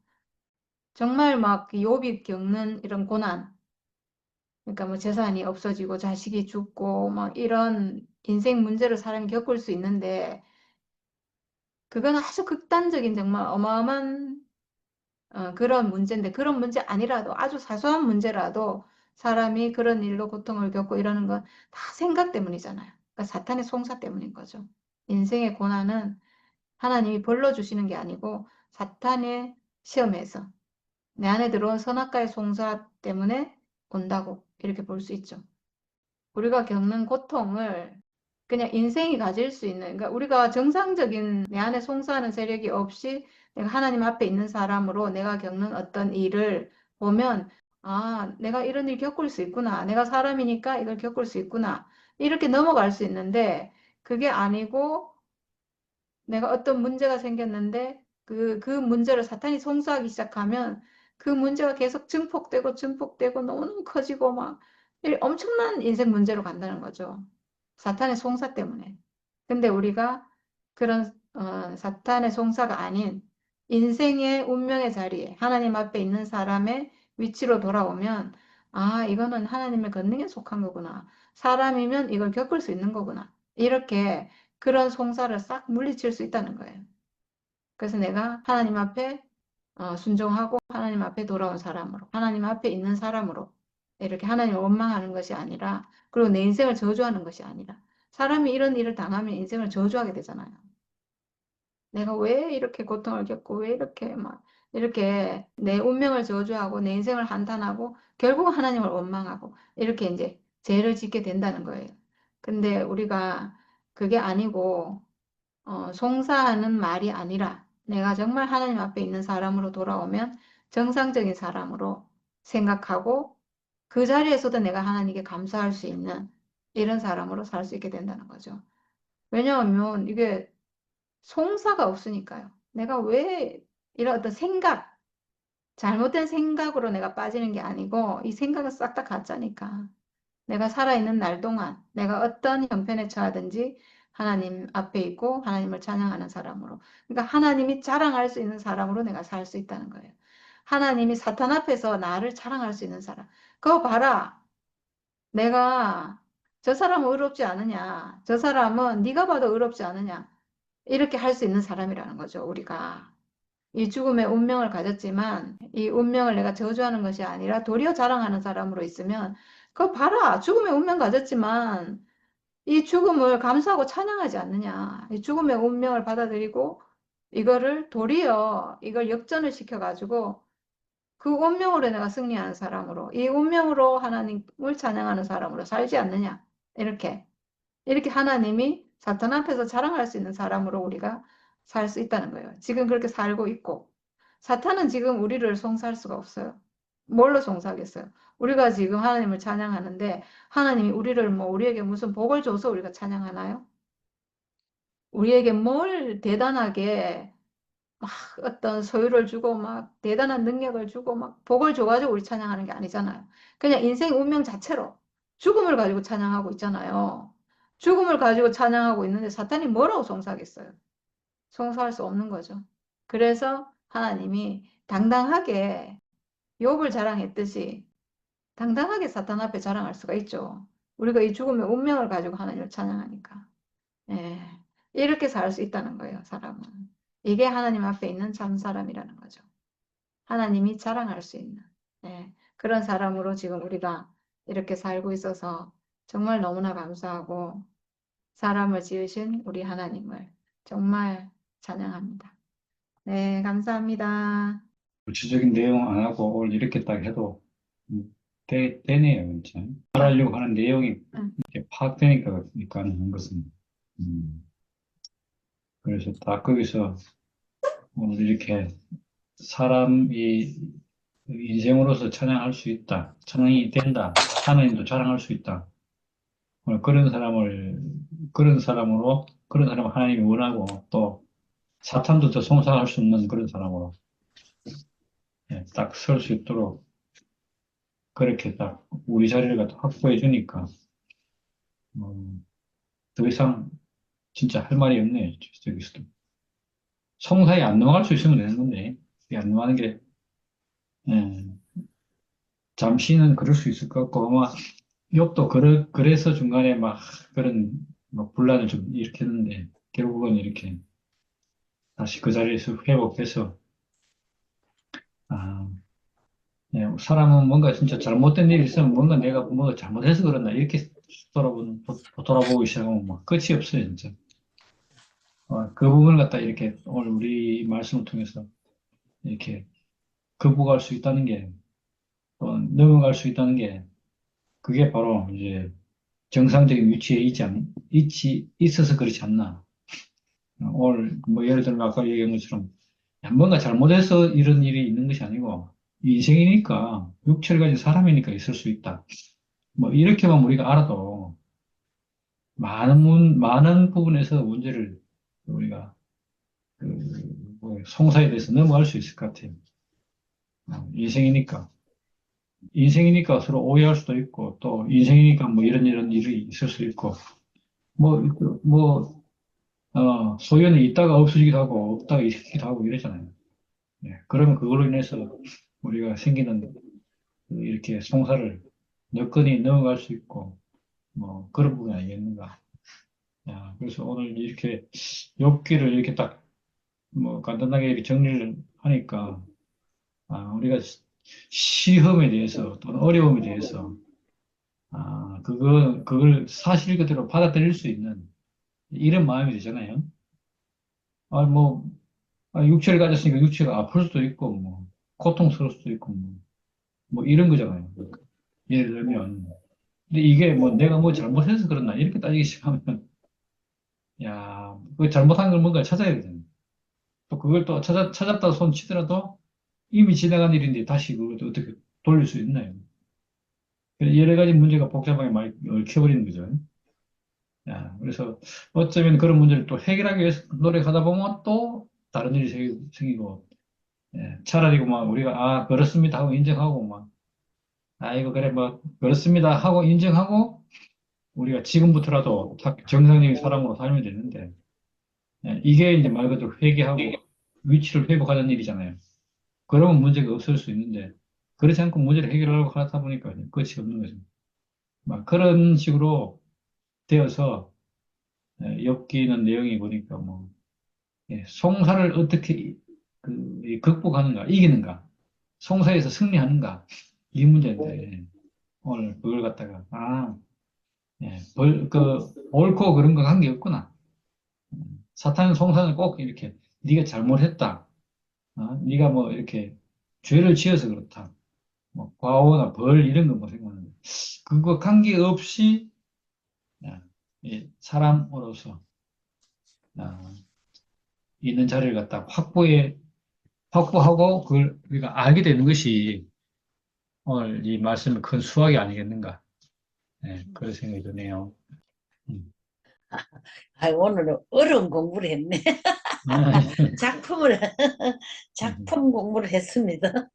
정말 막 욥이 겪는 이런 고난, 그러니까 뭐 재산이 없어지고 자식이 죽고 막 이런 인생 문제를 사람이 겪을 수 있는데 그건 아주 극단적인 정말 어마어마한 그런 문제인데 그런 문제 아니라도 아주 사소한 문제라도 사람이 그런 일로 고통을 겪고 이러는 건 다 생각 때문이잖아요. 그러니까 사탄의 송사 때문인 거죠. 인생의 고난은 하나님이 벌러 주시는 게 아니고 사탄의 시험에서 내 안에 들어온 선악과의 송사 때문에 온다고 이렇게 볼 수 있죠. 우리가 겪는 고통을 그냥 인생이 가질 수 있는, 그러니까 우리가 정상적인 내 안에 송사하는 세력이 없이 내가 하나님 앞에 있는 사람으로 내가 겪는 어떤 일을 보면, 아, 내가 이런 일 겪을 수 있구나. 내가 사람이니까 이걸 겪을 수 있구나. 이렇게 넘어갈 수 있는데, 그게 아니고 내가 어떤 문제가 생겼는데 그 문제를 사탄이 송수하기 시작하면 그 문제가 계속 증폭되고 증폭되고 너무너무 커지고 막 엄청난 인생 문제로 간다는 거죠. 사탄의 송사 때문에. 근데 우리가 그런 사탄의 송사가 아닌 인생의 운명의 자리에 하나님 앞에 있는 사람의 위치로 돌아오면 아, 이거는 하나님의 권능에 속한 거구나. 사람이면 이걸 겪을 수 있는 거구나. 이렇게 그런 송사를 싹 물리칠 수 있다는 거예요. 그래서 내가 하나님 앞에 순종하고 하나님 앞에 돌아온 사람으로, 하나님 앞에 있는 사람으로 이렇게 하나님을 원망하는 것이 아니라, 그리고 내 인생을 저주하는 것이 아니라, 사람이 이런 일을 당하면 인생을 저주하게 되잖아요. 내가 왜 이렇게 고통을 겪고 왜 이렇게 막 이렇게 내 운명을 저주하고 내 인생을 한탄하고 결국은 하나님을 원망하고 이렇게 이제 죄를 짓게 된다는 거예요. 근데 우리가 그게 아니고 송사하는 말이 아니라 내가 정말 하나님 앞에 있는 사람으로 돌아오면 정상적인 사람으로 생각하고 그 자리에서도 내가 하나님께 감사할 수 있는 이런 사람으로 살 수 있게 된다는 거죠. 왜냐하면 이게 송사가 없으니까요. 내가 왜 이런 어떤 생각, 잘못된 생각으로 내가 빠지는 게 아니고 이 생각은 싹 다 가짜니까. 내가 살아있는 날 동안 내가 어떤 형편에 처하든지 하나님 앞에 있고 하나님을 찬양하는 사람으로. 그러니까 하나님이 자랑할 수 있는 사람으로 내가 살 수 있다는 거예요. 하나님이 사탄 앞에서 나를 자랑할 수 있는 사람. 그거 봐라. 내가 저 사람은 의롭지 않으냐. 저 사람은 네가 봐도 의롭지 않으냐. 이렇게 할 수 있는 사람이라는 거죠, 우리가. 이 죽음의 운명을 가졌지만 이 운명을 내가 저주하는 것이 아니라 도리어 자랑하는 사람으로 있으면 그거 봐라. 죽음의 운명 가졌지만 이 죽음을 감수하고 찬양하지 않느냐. 이 죽음의 운명을 받아들이고 이거를 도리어 이걸 역전을 시켜가지고 그 운명으로 내가 승리하는 사람으로 이 운명으로 하나님을 찬양하는 사람으로 살지 않느냐. 이렇게 하나님이 사탄 앞에서 자랑할 수 있는 사람으로 우리가 살 수 있다는 거예요. 지금 그렇게 살고 있고 사탄은 지금 우리를 송사할 수가 없어요. 뭘로 송사하겠어요? 우리가 지금 하나님을 찬양하는데 하나님이 우리를 뭐 우리에게 무슨 복을 줘서 우리가 찬양하나요? 우리에게 뭘 대단하게 막 어떤 소유를 주고 막 대단한 능력을 주고 막 복을 줘가지고 우리 찬양하는 게 아니잖아요. 그냥 인생 운명 자체로 죽음을 가지고 찬양하고 있잖아요. 죽음을 가지고 찬양하고 있는데 사탄이 뭐라고 송사하겠어요? 송사할 수 없는 거죠. 그래서 하나님이 당당하게 욥을 자랑했듯이 당당하게 사탄 앞에 자랑할 수가 있죠. 우리가 이 죽음의 운명을 가지고 하나님을 찬양하니까. 예, 이렇게 살 수 있다는 거예요, 사람은. 이게 하나님 앞에 있는 참 사람이라는 거죠. 하나님이 자랑할 수 있는 그런 사람으로 지금 우리가 이렇게 살고 있어서 정말 너무나 감사하고 사람을 지으신 우리 하나님을 정말 찬양합니다. 네, 감사합니다. 구체적인 내용 안 하고 오늘 이렇게 딱 해도 되네요, 진짜. 말하려고 하는 내용이 이렇게 파악되니까 가능한 것은. 그래서 딱 거기서 오늘 이렇게 사람이 인생으로서 찬양할 수 있다. 찬양이 된다. 하나님도 자랑할 수 있다. 오늘 그런 사람으로, 그런 사람을 하나님이 원하고 또 사탄도 더 송사할 수 없는 그런 사람으로 딱 설 수 있도록 그렇게 딱 우리 자리를 갖다 확보해 주니까 더 이상 진짜 할 말이 없네. 저기서도. 송사에 안 넘어갈 수 있으면 되는 건데 이게 안 넘어가는 게 예, 잠시는 그럴 수 있을 것 같고 아마 욕도 그래서 중간에 막 그런 막 분란을 좀 일으켰는데 결국은 이렇게 다시 그 자리에서 회복해서 아, 예, 사람은 뭔가 진짜 잘못된 일이 있으면 뭔가 내가 뭐 잘못해서 그런다 이렇게 돌아보기 시작하면 막 끝이 없어요 진짜. 그 부분을 갖다 이렇게 오늘 우리 말씀을 통해서 이렇게 극복할 수 있다는 게, 또 넘어갈 수 있다는 게, 그게 바로 이제 정상적인 위치에 있어서 그렇지 않나. 오늘 뭐 예를 들면 아까 얘기한 것처럼 뭔가 잘못해서 이런 일이 있는 것이 아니고 인생이니까 육체를 가진 사람이니까 있을 수 있다. 뭐 이렇게만 우리가 알아도 많은 부분에서 문제를 우리가 뭐 송사에 대해서 넘어갈 수 있을 것 같아요. 인생이니까. 인생이니까 서로 오해할 수도 있고, 또 인생이니까 뭐 이런 일이 있을 수 있고, 뭐, 뭐, 소연이 있다가 없어지기도 하고, 없다가 있기도 하고 이러잖아요. 그러면 그걸로 인해서 우리가 생기는 이렇게 송사를 여건이 넘어갈 수 있고, 뭐 그런 부분이 아니겠는가. 야, 그래서 오늘 이렇게 욥기를 이렇게 딱 뭐 간단하게 이렇게 정리를 하니까, 우리가 시험에 대해서 또는 어려움에 대해서 그걸 사실 그대로 받아들일 수 있는 이런 마음이 되잖아요. 뭐, 육체를 가졌으니까 육체가 아플 수도 있고, 뭐, 고통스러울 수도 있고, 뭐 이런 거잖아요. 예를 들면. 근데 이게 뭐 내가 뭐 잘못해서 그렇나, 이렇게 따지기 시작하면, 야, 그 잘못한 걸 뭔가 찾아야 되잖아요. 또 그걸 또 찾았다 손 치더라도 이미 지나간 일인데 다시 그걸 또 어떻게 돌릴 수 있나요? 여러 가지 문제가 복잡하게 많이 얽혀버리는 거죠. 야, 그래서 어쩌면 그런 문제를 또 해결하기 위해서 노력하다 보면 또 다른 일이 생기고, 예, 차라리 막 우리가, 아, 그렇습니다 하고 인정하고, 막, 아이고, 그래, 뭐, 그렇습니다 하고 인정하고, 우리가 지금부터라도 정상적인 사람으로 살면 되는데, 예, 이게 이제 말 그대로 회개하고 위치를 회복하는 일이잖아요. 그러면 문제가 없을 수 있는데, 그렇지 않고 문제를 해결하려고 하다 보니까 끝이 없는 거죠. 막 그런 식으로 되어서, 엮이는 내용이 보니까 뭐, 예, 송사를 어떻게 이 극복하는가, 이기는가, 송사에서 승리하는가, 이 문제인데, 오늘 그걸 갖다가, 아, 예, 옳고 그런 거 관계 없구나. 사탄은 송사는 꼭 이렇게, 네가 잘못했다. 네가 뭐 이렇게 죄를 지어서 그렇다. 뭐 과오나 벌 이런 거 뭐 생각하는데, 그거 관계없이, 야, 이 사람으로서, 아, 있는 자리를 갖다 확보하고 그걸 우리가 알게 되는 것이 오늘 이 말씀의 큰 수확이 아니겠는가. 네, 그런 생각이 드네요. 음. 아, 오늘은 어려운 공부를 했네. 작품을, 작품 공부를 했습니다.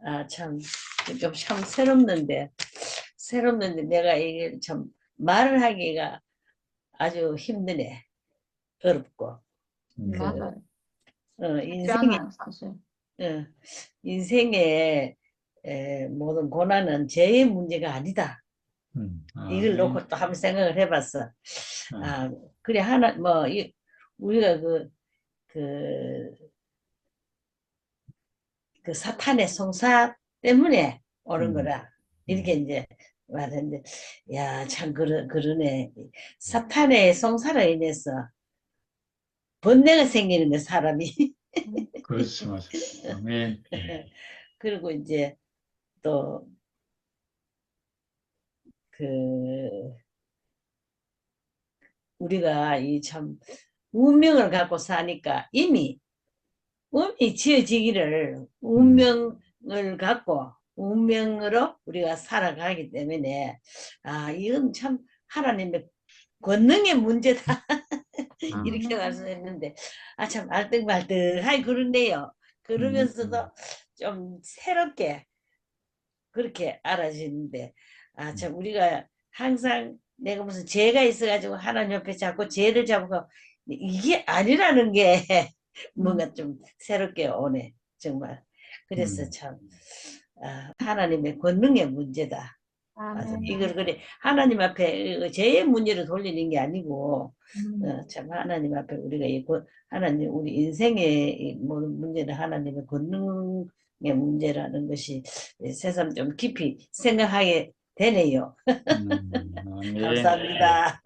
아, 참, 참 새롭는데 내가 이게 참 말을 하기가 아주 힘드네. 어렵고. 그, 맞아요. 쉽지 인생의, 않아요, 사실. 어, 인생의 모든 고난은 죄의 문제가 아니다. 이걸 예. 놓고 또 한번 생각을 해봤어. 아, 아, 그래, 우리가 그, 그 사탄의 송사 때문에 오는 음, 거라. 이렇게 음, 이제 말했는데, 야, 참, 그러네. 사탄의 송사로 인해서 번뇌가 생기는 거, 사람이. 그렇죠, 맞아. 아멘. 그리고 이제 또, 그, 우리가 이 참, 운명을 갖고 사니까 운이 지어지기를 음, 운명을 갖고 운명으로 우리가 살아가기 때문에 아 이건 참 하나님의 권능의 문제다 아, 이렇게 말씀했는데 아 참 알뜰말뜰하게 그러네요. 음, 그러면서도 좀 새롭게 그렇게 알아지는데 아 참 우리가 항상 내가 무슨 죄가 있어가지고 하나님 옆에 자꾸 죄를 잡고 이게 아니라는 게 음, 뭔가 좀 새롭게 오네 정말. 그래서 음, 참 아, 하나님의 권능의 문제다. 맞아. 아멘. 이걸 그래 하나님 앞에 죄의 문제를 돌리는 게 아니고 음. 참 하나님 앞에 우리가 하나님 우리 인생의 이 모든 문제는 하나님의 권능의 문제라는 것이 새삼 좀 깊이 생각하게 되네요. 아멘. 감사합니다.